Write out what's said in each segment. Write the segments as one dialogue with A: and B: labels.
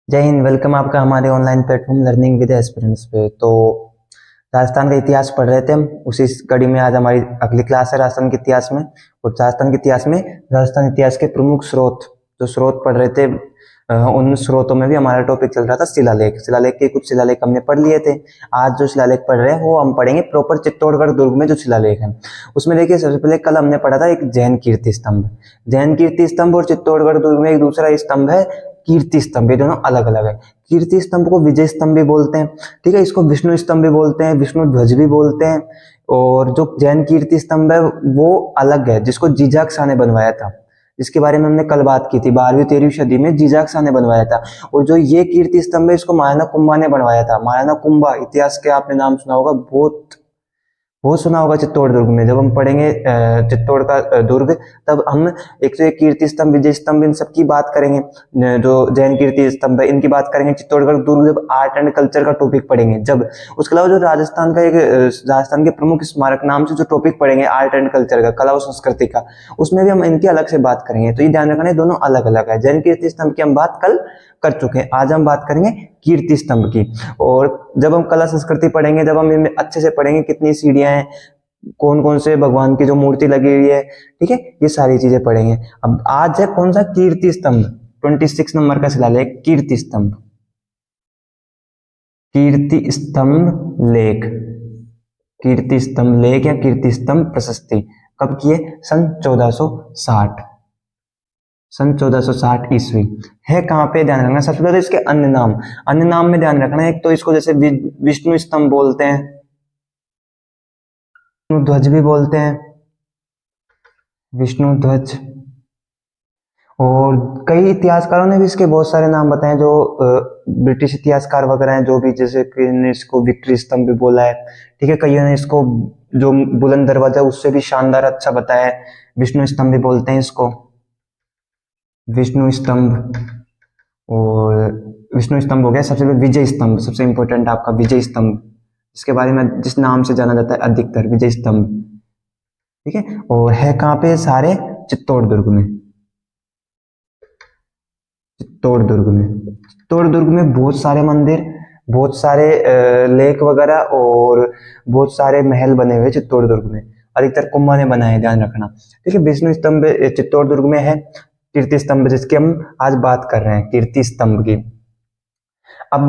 A: जय हिंद। वेलकम आपका हमारे online platform learning with aspirants पे। तो राजस्थान का इतिहास पढ़ रहे थे हम, उसी कड़ी में आज हमारी अगली क्लास है राजस्थान के इतिहास में। और राजस्थान के इतिहास में राजस्थान इतिहास के प्रमुख स्रोत जो स्रोत पढ़ रहे थे, उन स्रोतों में भी हमारा टॉपिक चल रहा था शिलालेख। शिलालेख के कुछ शिलालेख हमने पढ़ लिए थे। आज जो शिलालेख पढ़ रहे हैं वो हम पढ़ेंगे प्रॉपर चित्तौड़गढ़ दुर्ग में जो शिलालेख है उसमें। देखिए, सबसे पहले कल हमने पढ़ा था एक जैन कीर्ति स्तंभ। जैन कीर्ति स्तंभ और चित्तौड़गढ़ दुर्ग में एक दूसरा स्तंभ है कीर्ति स्तंभ। ये दोनों अलग अलग है। कीर्ति स्तंभ को विजय स्तंभ भी बोलते हैं, ठीक है। इसको विष्णु स्तंभ भी बोलते हैं, विष्णु ध्वज भी बोलते हैं। और जो जैन कीर्ति स्तंभ है वो अलग है, जिसको जीजाक शाह ने बनवाया था। इसके बारे में हमने कल बात की थी। 12वीं 13वीं सदी में जीजाक शाह ने बनवाया था। और जो ये कीर्ति स्तंभ है इसको मायाना कुंभा ने बनवाया था। मायाना कुंभा इतिहास के आपने नाम सुना होगा, बहुत बहुत सुना होगा। चित्तौड़ दुर्ग में जब हम पढ़ेंगे चित्तौड़ का दुर्ग, तब हम एक तो एक कीर्ति स्तंभ, विजय स्तंभ, इन सब की बात करेंगे। जो जैन कीर्ति स्तंभ है इनकी बात करेंगे। चित्तौड़गढ़ दुर्ग जब आर्ट एंड कल्चर का टॉपिक पढ़ेंगे, जब उसके अलावा जो राजस्थान का एक राजस्थान के प्रमुख स्मारक नाम से जो टॉपिक पढ़ेंगे आर्ट एंड कल्चर का, कला और संस्कृति का, उसमें भी हम इनकी अलग से बात करेंगे। तो ये ध्यान रखना है, दोनों अलग अलग है। जैन कीर्ति स्तंभ की हम बात कल कर चुके हैं, आज हम बात करेंगे कीर्ति स्तंभ की। और जब हम कला संस्कृति पढ़ेंगे, जब हम इनमें अच्छे से पढ़ेंगे कितनी सीढ़ियां हैं, कौन कौन से भगवान की जो मूर्ति लगी हुई है, ठीक है, ये सारी चीजें पढ़ेंगे। अब आज है कौन सा? कीर्ति स्तंभ। 26 नंबर का शिलालेख कीर्ति स्तंभ। कीर्ति स्तंभ लेख, कीर्ति स्तंभ लेख या कीर्ति स्तंभ प्रशस्ति कब किए? सन 1460, सन 1460 ईस्वी। है कहाँ पे? ध्यान रखना। सबसे पहले इसके अन्य नाम, अन्य नाम में ध्यान रखना है। एक तो इसको जैसे विष्णु स्तंभ बोलते हैं, विष्णु ध्वज भी बोलते हैं, विष्णु ध्वज। और कई इतिहासकारों ने भी इसके बहुत सारे नाम बताए, जो ब्रिटिश इतिहासकार वगैरह हैं, जो भी, जैसे कि ने इसको विक्ट्री स्तंभ भी बोला है, ठीक है। कईयों ने इसको जो बुलंद दरवाजा उससे भी शानदार अच्छा बताया है, विष्णु स्तंभ भी बोलते हैं इसको, विष्णु स्तंभ। और विष्णु स्तंभ हो गया। सबसे पहले विजय स्तंभ, सबसे इंपॉर्टेंट आपका विजय स्तंभ, इसके बारे में जिस नाम से जाना जाता है अधिकतर, विजय स्तंभ, ठीक है। और है कहाँ पे? सारे चित्तौड़ दुर्ग में, चित्तौड़ दुर्ग में। चित्तौड़ दुर्ग में बहुत सारे मंदिर, बहुत सारे लेक वगैरह और बहुत सारे महल बने हुए चित्तौड़ दुर्ग में। अधिकतर कुंभा ने बनाए, ध्यान रखना, ठीक है। विष्णु स्तंभ चित्तौड़ दुर्ग में है। कीर्ति स्तंभ जिसकी हम आज बात कर रहे हैं, कीर्ति स्तंभ की। अब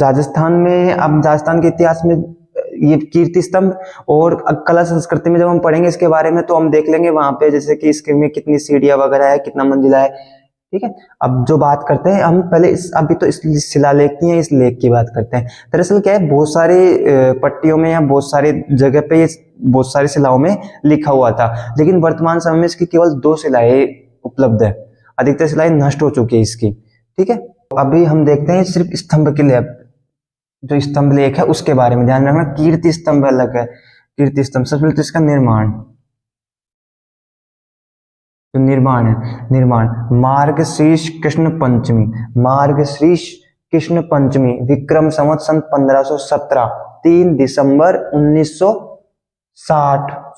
A: राजस्थान में, अब राजस्थान के इतिहास में ये कीर्ति स्तंभ और कला संस्कृति में जब हम पढ़ेंगे इसके बारे में, तो हम देख लेंगे वहां पे जैसे कि इसके में कितनी सीढ़ियां वगैरह है, कितना मंजिला है, ठीक है। अब जो बात करते हैं हम पहले अभी तो इस शिलालेख की है, इस लेख की बात करते हैं। दरअसल क्या है, बहुत सारे पट्टियों में या बहुत सारे जगह पे ये बहुत सारी शिलाओं में लिखा हुआ था, लेकिन वर्तमान समय में इसकी केवल 2 शिलाएं उपलब्ध है। अधिकतर शिलाएं नष्ट हो चुकी है इसकी, ठीक है। अभी हम देखते हैं सिर्फ स्तंभ के लिए, जो स्तंभ लेख है उसके बारे में ध्यान रखना। कीर्ति स्तंभ अलग है। कीर्ति स्तंभ सबसे पहले तो इसका निर्माण, जो निर्माण है, निर्माण मार्गशीर्ष कृष्ण पंचमी, मार्गशीर्ष कृष्ण पंचमी, विक्रम संवत सन 1517, 3 दिसंबर 1960,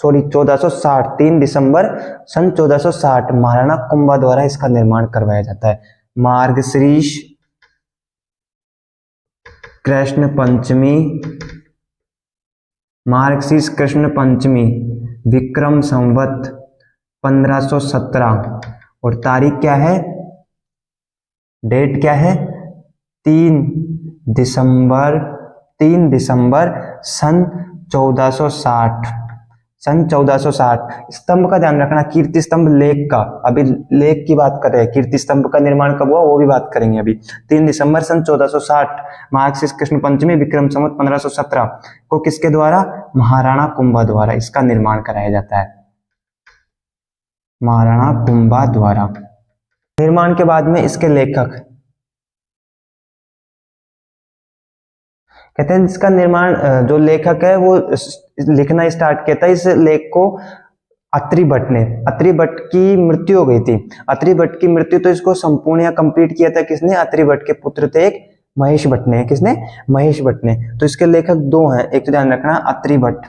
A: सॉरी 1460, 3 दिसंबर सन 1460 महाराणा कुंभा द्वारा इसका निर्माण करवाया जाता है। मार्गशीर्ष कृष्ण पंचमी, मार्गशीर्ष कृष्ण पंचमी, विक्रम संवत 1517, और तारीख क्या है, डेट क्या है? 3 दिसंबर, 3 दिसंबर सन 1460, सन 1460। स्तंभ का ध्यान रखना, कीर्ति स्तंभ लेख का, अभी लेख की बात कर रहे हैं। कीर्ति स्तंभ का निर्माण कब हुआ वो भी बात करेंगे अभी। 3 दिसंबर सन 1460, मार्गशीर्ष कृष्ण पंचमी, विक्रम संवत 1517 को किसके द्वारा? महाराणा कुंभा द्वारा इसका निर्माण कराया जाता है, महाराणा कुंभा द्वारा। निर्माण के बाद में इसके लेखक कहते हैं, इसका निर्माण जो लेखक है वो लिखना स्टार्ट किया था इस लेख को अत्रि भट्ट ने। अत्रि भट्ट की मृत्यु हो गई थी। अत्रि भट्ट की मृत्यु, तो इसको संपूर्ण या कंप्लीट किया था किसने? अत्रि भट्ट के पुत्र थे एक महेश भट्ट ने। किसने? महेश भट्ट ने। तो इसके लेखक 2 हैं, एक तो ध्यान रखना अत्रि भट्ट,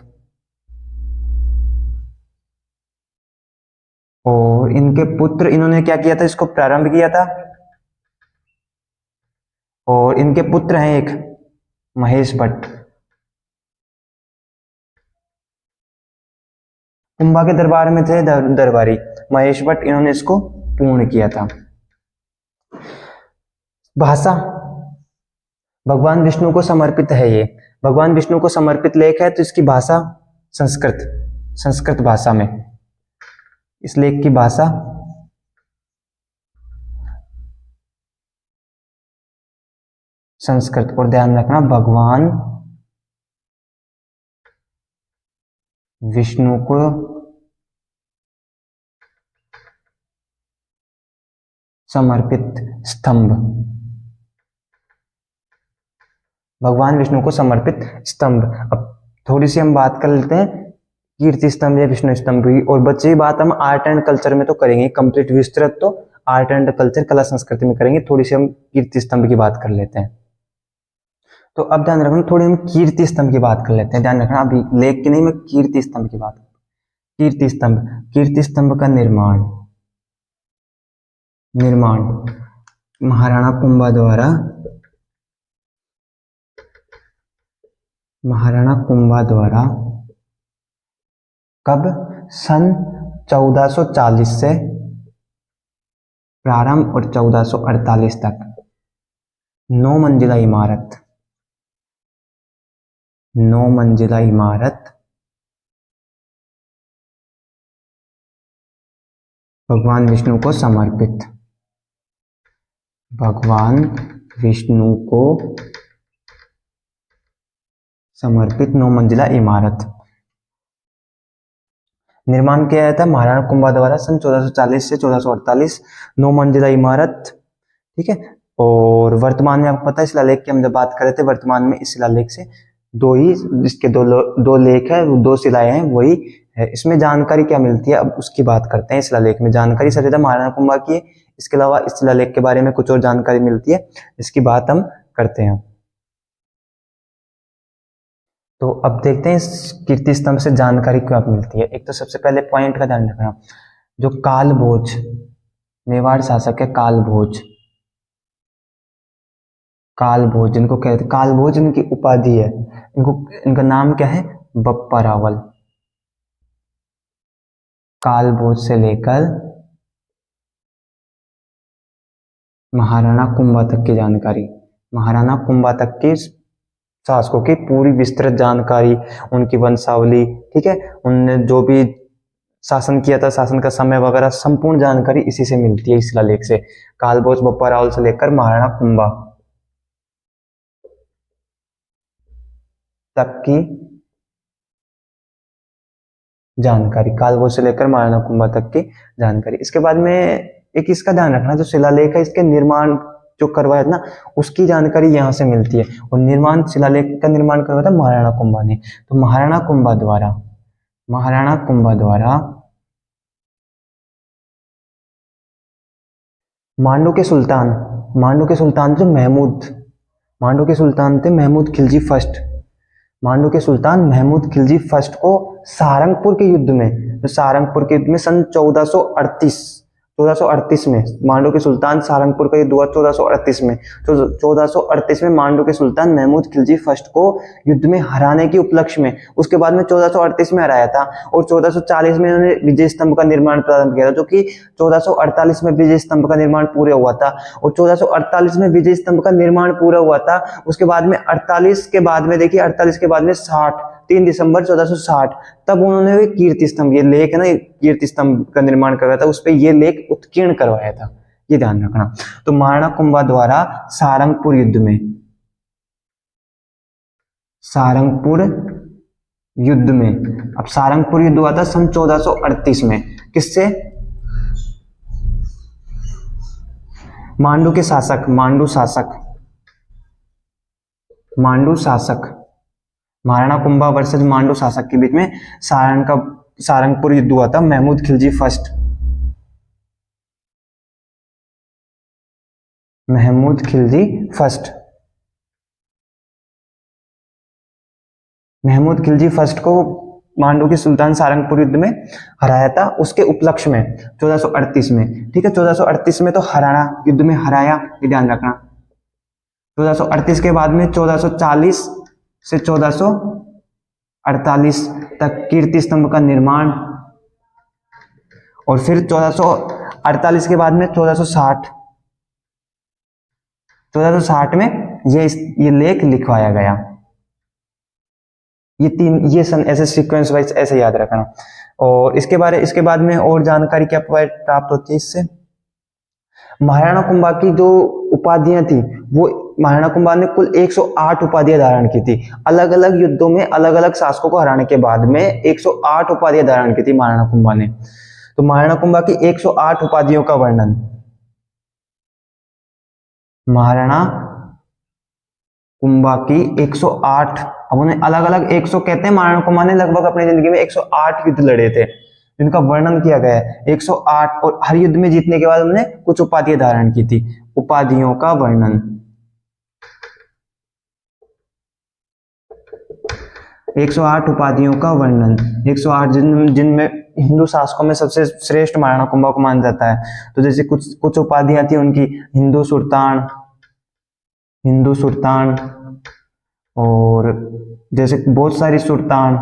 A: और इनके पुत्र, इन्होंने क्या किया था? इसको प्रारंभ किया था, और इनके पुत्र हैं एक महेश भट्ट। कुंभा के दरबार में थे दरबारी महेश भट्ट, इन्होंने इसको पूर्ण किया था। भाषा भगवान विष्णु को समर्पित है, ये भगवान विष्णु को समर्पित लेख है, तो इसकी भाषा संस्कृत भाषा में, इस लेख की भाषा संस्कृत। और ध्यान रखना भगवान विष्णु को समर्पित स्तंभ, भगवान विष्णु को समर्पित स्तंभ। अब थोड़ी सी हम बात कर लेते हैं कीर्ति स्तंभ या विष्णु स्तंभ की, और बची बात हम आर्ट एंड कल्चर में तो करेंगे कंप्लीट विस्तृत, तो आर्ट एंड कल्चर कला संस्कृति में करेंगे, थोड़ी सी हम कीर्ति स्तंभ की बात कर लेते हैं। तो अब ध्यान रखना, थोड़ी हम कीर्ति स्तंभ की बात कर लेते हैं। ध्यान रखना अभी लेख की नहीं, मैं कीर्ति स्तंभ की बात। कीर्ति स्तंभ का निर्माण महाराणा कुंभा द्वारा कब? सन 1440 से प्रारंभ और 1448 तक 9 मंजिला इमारत भगवान विष्णु को समर्पित, भगवान विष्णु को समर्पित 9 मंजिला इमारत निर्माण किया गया था महाराणा कुंभा द्वारा सन 1440 से 1448, 9 मंजिला इमारत। ठीक है, और वर्तमान में आपको पता है शिलालेख की हम जब बात कर रहे थे, वर्तमान में इस शिलालेख से दो लेख है, 2 शिलाएं हैं, वही है। इसमें जानकारी क्या मिलती है अब उसकी बात करते हैं। शिलालेख में जानकारी सबसे ज्यादा महाराणा कुंभा की है, इसके अलावा इस शिलालेख के बारे में कुछ और जानकारी मिलती है, इसकी बात हम करते हैं। तो अब देखते हैं इस कीर्ति स्तंभ से जानकारी क्या मिलती है। एक तो सबसे पहले पॉइंट का ध्यान रखना, जो कालभोज मेवाड़ शासक है, कालभोज जिनको कहते हैं, कालभोज इनकी उपाधि है, इनका नाम क्या है? बप्पा रावल। कालभोज से लेकर महाराणा कुंभा तक की जानकारी, महाराणा कुंभा तक की शासकों की पूरी विस्तृत जानकारी, उनकी वंशावली, ठीक है, उनने जो भी शासन किया था, शासन का समय वगैरह, संपूर्ण जानकारी इसी से मिलती है, इस शिलालेख से। कालभोज बप्पा रावल से लेकर महाराणा कुंभा तक की जानकारी, कालभोज से लेकर महाराणा कुंभा तक की जानकारी। इसके बाद में एक इसका ध्यान रखना, जो शिलालेख है इसके निर्माण जो करवाया था ना, उसकी जानकारी यहाँ से मिलती है। और शिलालेख का निर्माण करवाया था महाराणा कुंभा ने। तो महाराणा कुंभा द्वारा मांडू के सुल्तान जो मांडू के सुल्तान थे महमूद खिलजी फर्स्ट, मांडू के सुल्तान महमूद खिलजी फर्स्ट को सारंगपुर के युद्ध में सन 1438 में मांडू के सुल्तान सारंगपुर का युद्ध हुआ 1438 में। तो 1438 में मांडू के सुल्तान महमूद खिलजी फर्स्ट को युद्ध में हराने के उपलक्ष्य में, उसके बाद में 1438 में हराया था, और 1440 में उन्होंने विजय स्तंभ का निर्माण प्रारंभ किया था, जो कि 1448 में विजय स्तंभ का निर्माण पूरा हुआ था। और 1448 में विजय स्तंभ का निर्माण पूरा हुआ था, उसके बाद में 48 के बाद में 3 दिसंबर 1460 तब उन्होंने कीर्ति स्तंभ, ये लेख है ना, कीर्ति स्तंभ का निर्माण करवाया था, उस पे ये लेख उत्कीर्ण करवाया था, ये ध्यान रखना। तो महाराणा कुंभा द्वारा सारंगपुर युद्ध में, अब सारंगपुर युद्ध हुआ था सन 1438 में, किससे? मांडू शासक महाराणा कुंभा वर्सेस मांडू शासक के बीच में सारंगपुर युद्ध हुआ था। महमूद खिलजी फर्स्ट को मांडू के सुल्तान सारंगपुर युद्ध में हराया था, उसके उपलक्ष्य में 1438 में। ठीक है, 1438 में तो हरियाणा युद्ध में हराया, ये ध्यान रखना। 1438 के बाद में 1440 से 1448 तक कीर्ति स्तंभ का निर्माण, और फिर 1448 के बाद में 1460 में ये लेख लिखवाया गया। ये सन ऐसे सीक्वेंस वाइज ऐसे याद रखना। और इसके बाद में और जानकारी क्या प्राप्त होती है इससे, महाराणा कुंभा की जो उपाधियां थी वो महाराणा कुंभा ने कुल 108 उपाधियां धारण की थी। अलग अलग युद्धों में अलग अलग शासकों को हराने के बाद में 108 उपाधियां धारण की थी महाराणा कुंभा ने। तो महाराणा कुंभा की 108 उपाधियों का वर्णन, महाराणा कुंभा की 108, अब उन्हें अलग अलग 100 कहते हैं। महाराणा कुंभा ने लगभग अपनी जिंदगी में 108 युद्ध लड़े थे, जिनका वर्णन किया गया है 108, और हर युद्ध में जीतने के बाद उन्होंने कुछ उपाधियां धारण की थी। उपाधियों का वर्णन, 108 उपाधियों का वर्णन, 108 जिनमें हिंदू शासकों में सबसे श्रेष्ठ महाराणा कुंभा को माना जाता है। तो जैसे कुछ उपाधियां थी उनकी, हिंदू सुल्तान, और जैसे बहुत सारी सुल्तान,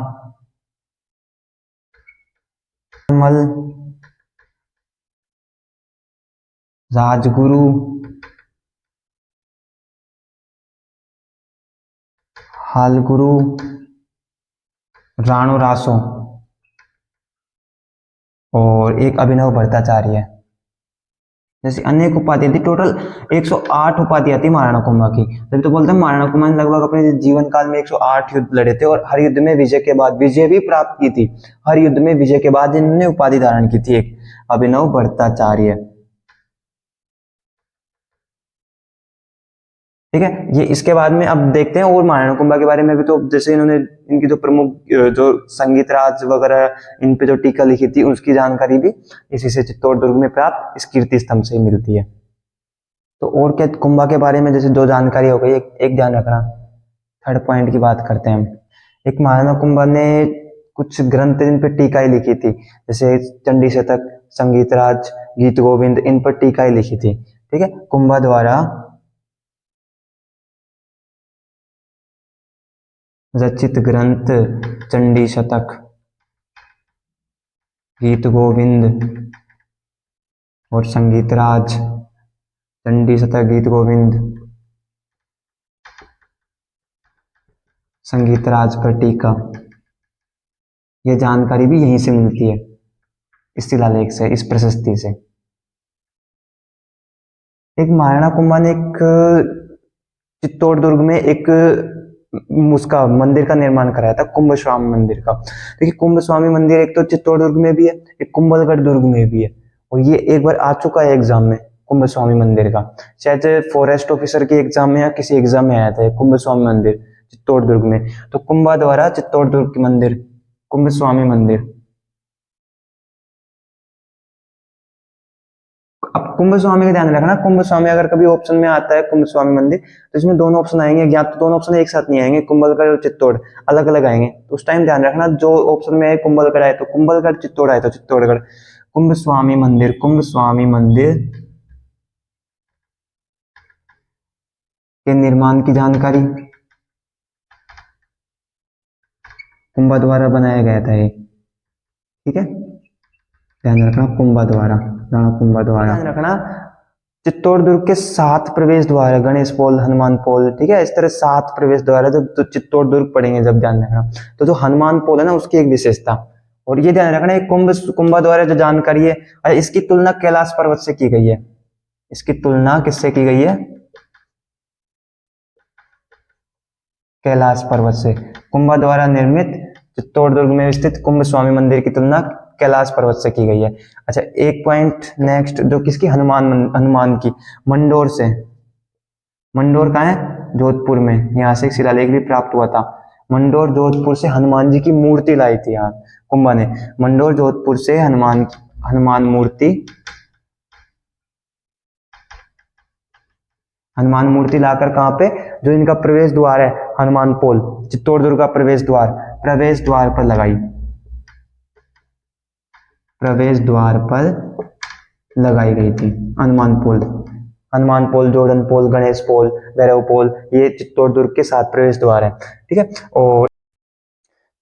A: राजगुरु, हालगुरु, राणो रासो, और एक अभिनव भट्टाचार्य, जैसे अनेक उपाधियां थी। टोटल 108 उपाधियां थी महाराणा कुंभा की। तभी तो बोलते हैं महाराणा कुंभा ने लगभग अपने जीवन काल में 108 युद्ध लड़े थे, और हर युद्ध में विजय के बाद विजय भी प्राप्त की थी। हर युद्ध में विजय के बाद इन्होंने उपाधि धारण की थी, एक अभिनव भट्टाचार्य। ठीक है, ये इसके बाद में अब देखते हैं और महाराणा कुंभा के बारे में भी। तो जैसे इन्होंने इनकी जो प्रमुख जो संगीत राज वगैरह इन पे जो टीका लिखी थी उसकी जानकारी भी इसी से चित्तौड़ दुर्ग में प्राप्त इस कीर्ति स्तंभ से मिलती है। तो और क्या कुंभा के बारे में जैसे दो जानकारी हो गई, एक ध्यान रखना। थर्ड पॉइंट की बात करते हैं हम। एक महाराणा कुंभा ने कुछ ग्रंथ इन पर टीकाएं लिखी थी, जैसे चंडी शतक, संगीत राज, गीत गोविंद, इन पर टीकाएं लिखी थी। ठीक है, कुंभा द्वारा रचित ग्रंथ चंडी शतक, गीत गोविंद और संगीत राज, चंडी शतक, गीत गोविंद, संगीत राज पर टीका, ये जानकारी भी यहीं से मिलती है, इस शिलालेख से, इस प्रशस्ति से। एक महाराणा कुंभा ने एक चित्तौड़ दुर्ग में एक उसका मंदिर का निर्माण कराया था, कुंभ स्वामी मंदिर का। देखिए कुंभ स्वामी मंदिर एक तो चित्तौड़ दुर्ग में भी है, एक कुंभलगढ़ दुर्ग में भी है, और ये एक बार आ चुका है एग्जाम में कुंभ स्वामी मंदिर का, शायद फॉरेस्ट ऑफिसर के एग्जाम में या किसी एग्जाम में आया था कुंभ स्वामी मंदिर चित्तौड़ दुर्ग में। तो कुंभा द्वारा चित्तौड़ दुर्ग के मंदिर, कुंभ स्वामी मंदिर। अब कुंभ स्वामी का ध्यान रखना, कुंभ स्वामी अगर कभी ऑप्शन में आता है कुंभ स्वामी मंदिर, तो इसमें दोनों ऑप्शन आएंगे, या तो दोनों ऑप्शन एक साथ नहीं आएंगे, कुंभलगढ़ और चित्तौड़ अलग अलग आएंगे। तो उस टाइम ध्यान रखना, जो ऑप्शन में आए कुंभलगढ़ आए तो कुंभलगढ़, चित्तौड़ आए तो चित्तौड़गढ़। कुंभ स्वामी मंदिर, कुंभ स्वामी मंदिर के निर्माण की जानकारी, कुंभा द्वारा बनाया गया था ये। ठीक है, ध्यान रखना, कुंभा द्वारा, कुंभा द्वारा ध्यान रखना। चित्तौड़ दुर्ग के 7 प्रवेश द्वार है, गणेश पोल, हनुमान पोल। ठीक है, इस तरह 7 प्रवेश द्वार है जो चित्तौड़ दुर्ग पढ़ेंगे जब, ध्यान रखना। तो जो हनुमान पोल है ना, उसकी एक विशेषता, और ये ध्यान रखना, एक कुंभा द्वारा जो जानकारी है, इसकी तुलना कैलाश पर्वत से की गई है। इसकी तुलना किससे की गई है? कैलाश पर्वत से। कुंभा द्वारा निर्मित चित्तौड़ दुर्ग में स्थित कुंभ स्वामी मंदिर की तुलना कैलाश पर्वत से की गई है। अच्छा, एक पॉइंट नेक्स्ट, जो किसकी, हनुमान की, मंडोर से। मंडोर कहाँ है? जोधपुर में। यहाँ से एक शिलालेख भी प्राप्त हुआ था। मंडोर जोधपुर से हनुमान जी की मूर्ति लाई थी यहाँ कुंभा ने। मंडोर जोधपुर से हनुमान मूर्ति लाकर कहाँ पे, जो इनका प्रवेश द्वार है हनुमान पोल, चित्तौड़ दुर्ग का प्रवेश द्वार पर लगाई, प्रवेश द्वार पर लगाई गई थी हनुमान पोल। हनुमान पोल, जोड़न पोल, गणेश पोल, भैरव पोल, ये चित्तौड़ दुर्ग के 7 प्रवेश द्वार है। ठीक है। और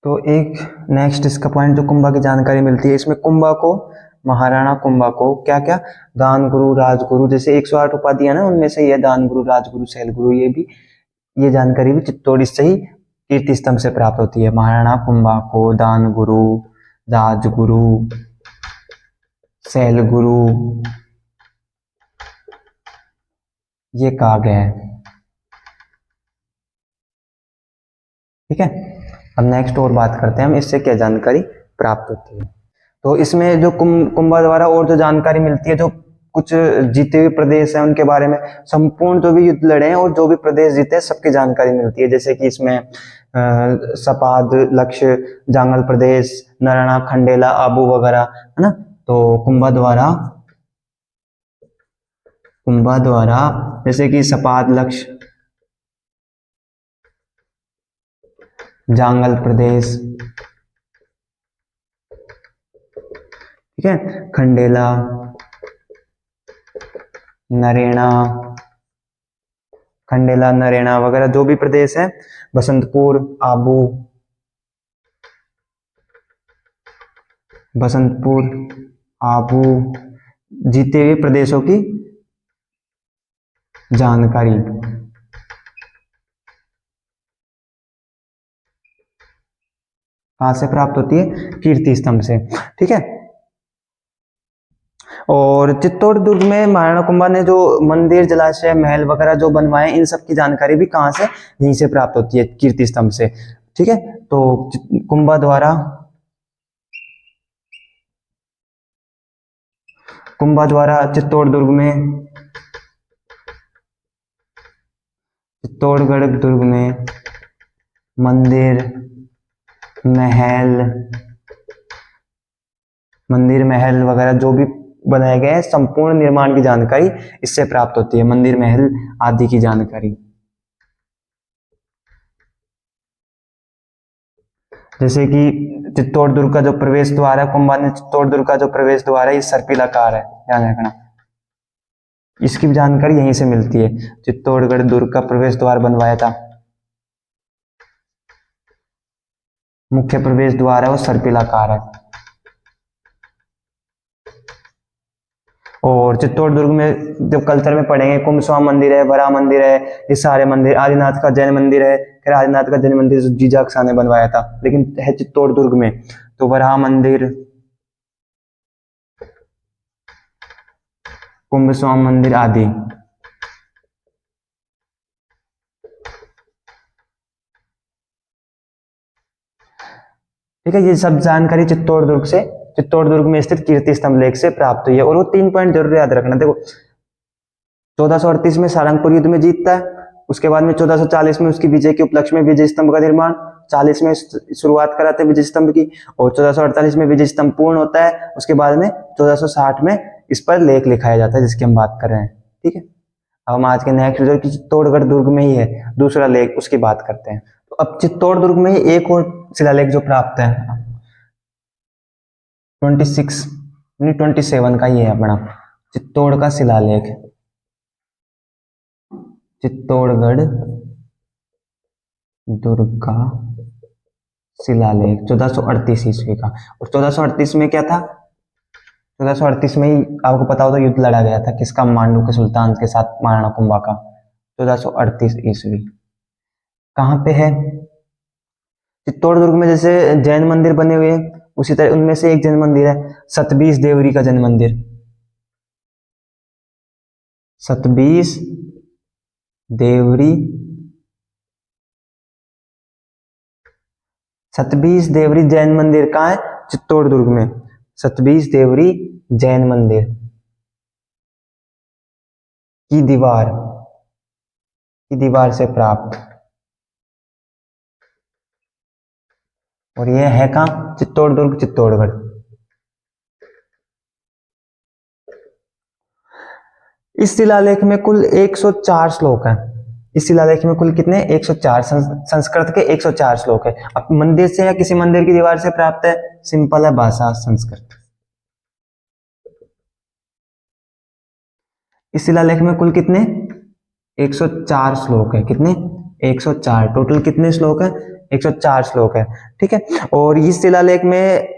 A: तो एक नेक्स्ट इसका पॉइंट जो कुंभा की जानकारी मिलती है, इसमें कुंभा को, महाराणा कुंभा को क्या क्या, दान गुरु, राजगुरु, जैसे 108 उपाधियां ना, उनमें से ये दान गुरु, राजगुरु, शैल गुरु, ये जानकारी भी चित्तौड़ से ही कीर्ति स्तंभ से प्राप्त होती है। महाराणा कुंभा को दान गुरु, राजगुरु, शैल गुरु ये कहा गया है। ठीक है। अब नेक्स्ट और बात करते हैं हम, इससे क्या जानकारी प्राप्त होती है। तो इसमें जो कुंभा द्वारा और जो जानकारी मिलती है, जो कुछ जीते हुए प्रदेश हैं उनके बारे में, संपूर्ण जो भी युद्ध लड़े हैं और जो भी प्रदेश जीते हैं सबकी जानकारी मिलती है। जैसे कि इसमें सपाद, लक्ष्य, जांगल प्रदेश, नरना, खंडेला, आबू वगैरह, है ना। तो कुंभा द्वारा जैसे कि सपाद, लक्ष्य, जांगल प्रदेश, ठीक है, खंडेला, नरेना वगैरह जो भी प्रदेश है, बसंतपुर, आबू, जीते हुए प्रदेशों की जानकारी कहां से प्राप्त होती है? कीर्ति स्तंभ से। ठीक है। और चित्तौड़ दुर्ग में महाराणा कुंभा ने जो मंदिर, जलाशय, महल वगैरह जो बनवाए, इन सब की जानकारी भी कहां से? यहीं से प्राप्त होती है, कीर्ति स्तंभ से। ठीक है। तो कुंभा द्वारा चित्तौड़गढ़ दुर्ग में मंदिर, महल वगैरह जो भी बनाए गए हैं, संपूर्ण निर्माण की जानकारी इससे प्राप्त होती है, मंदिर, महल आदि की जानकारी। जैसे कि चित्तौड़ दुर्ग का जो प्रवेश द्वार है, कुंभा ने चित्तौड़ दुर्ग का जो प्रवेश द्वार है, ये सर्पिलाकार है, ध्यान रखना। इसकी जानकारी यहीं से मिलती है। चित्तौड़गढ़ दुर्ग का प्रवेश द्वार बनवाया था, मुख्य प्रवेश द्वार है वो सर्पिलाकार है। और चित्तौड़ दुर्ग में जब कल्चर में पढ़ेंगे, कुंभस्वाम मंदिर है, वराह मंदिर है, ये सारे मंदिर, आदिनाथ का जैन मंदिर है। फिर आदिनाथ का जैन मंदिर जीजा खान ने बनवाया था, लेकिन है चित्तौड़ दुर्ग में। तो वराह मंदिर, कुंभस्वाम मंदिर आदि। ठीक है। ये सब जानकारी चित्तौड़ दुर्ग में स्थित कीर्ति स्तंभ लेख से प्राप्त हुई है। और वो 3 पॉइंट जरूर याद रखना। देखो, 1438 में सारंगपुर युद्ध में जीतता है, उसके बाद में 1440 में उसकी विजय के उपलक्ष्य में विजय स्तंभ का निर्माण, 40 में शुरुआत कराते हैं विजय स्तंभ की, और 1448 में विजय स्तंभ पूर्ण होता है। उसके बाद में 1460 में इस पर लेख लिखाया जाता है, जिसकी हम बात कर रहे हैं। ठीक है। अब हम आज के नेक्स्ट जो कि चित्तौड़गढ़ दुर्ग में ही है दूसरा लेख, उसकी बात करते हैं। तो अब चित्तौड़ दुर्ग में ही एक और शिलालेख जो प्राप्त है, 27 का ये है अपना चित्तौड़ का शिलालेख, चित्तौड़गढ़ दुर्ग का शिलालेख 1438 ईस्वी का। और 1438 में क्या था? 1438 में ही आपको पता हो तो युद्ध लड़ा गया था, किसका? मांडू के सुल्तान के साथ, महाराणा कुंभा का। 1438 ईस्वी कहां पे है? चित्तौड़ दुर्ग में जैसे जैन मंदिर बने हुए हैं, उसी तरह उनमें से एक जैन मंदिर है सतबीस देवरी का जैन मंदिर। सतबीस देवरी जैन मंदिर कहाँ है? चित्तौड़ दुर्ग में। सतबीस देवरी जैन मंदिर की दीवार से प्राप्त। और यह है कहाँ? चित्तौड़ दुर्ग, चित्तौड़गढ़। इस शिलालेख में कुल 104 श्लोक हैं। इस शिलालेख में कुल कितने? 104। संस्कृत के 104 श्लोक है। अब मंदिर से या किसी मंदिर की दीवार से प्राप्त है, सिंपल है भाषा, संस्कृत। इस शिलालेख में कुल कितने 104 श्लोक है, कितने 104, टोटल कितने श्लोक है 104 श्लोक है, ठीक है। और इस शिलालेख में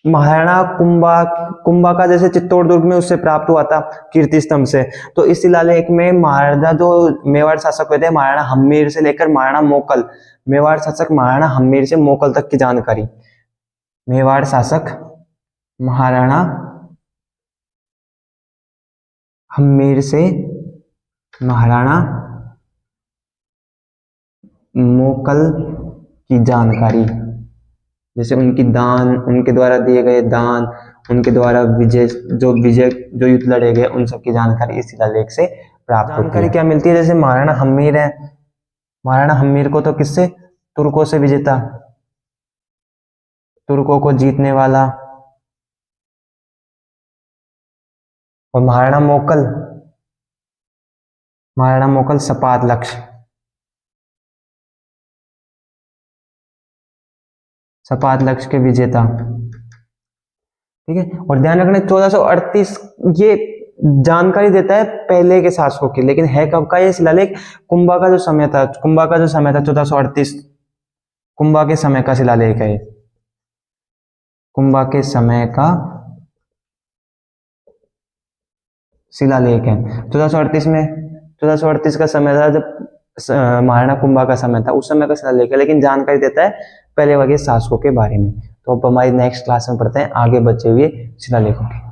A: महाराणा कुंभा का जैसे चित्तौड़ दुर्ग में उससे प्राप्त हुआ था कीर्ति स्तंभ से, तो इस शिलालेख में महाराजा जो मेवाड़ शासक हुए थे महाराणा हम्मीर से लेकर महाराणा मोकल, मेवाड़ शासक महाराणा हम्मीर से मोकल तक की जानकारी, मेवाड़ शासक महाराणा हम्मीर से महाराणा मोकल की जानकारी, जैसे उनकी दान, उनके द्वारा दिए गए दान, उनके द्वारा विजय जो युद्ध लड़े गए, उन सब की जानकारी इस शिलालेख से प्राप्त होती है। जानकारी क्या मिलती है, जैसे महाराणा हम्मीर है, महाराणा हम्मीर को तो किससे, तुर्कों से विजेता, तुर्कों को जीतने वाला। और महाराणा मोकल सपाट लक्ष्य, सपाट लक्ष्य के विजेता, ठीक है। और ध्यान रखना 1438 ये जानकारी देता है पहले के शासकों की, लेकिन है कब का ये शिलालेख, कुंभा का जो समय था 1438, कुंभा के समय का शिलालेख है, कुंभा के समय का शिलालेख है। 1438 का समय था जब महाराणा कुंभा का समय था, उस समय का शिलालेख है, लेकिन जानकारी देता है पहले वाले शासकों के बारे में। तो अब हमारी नेक्स्ट क्लास में पढ़ते हैं आगे बचे हुए शिलालेखों की।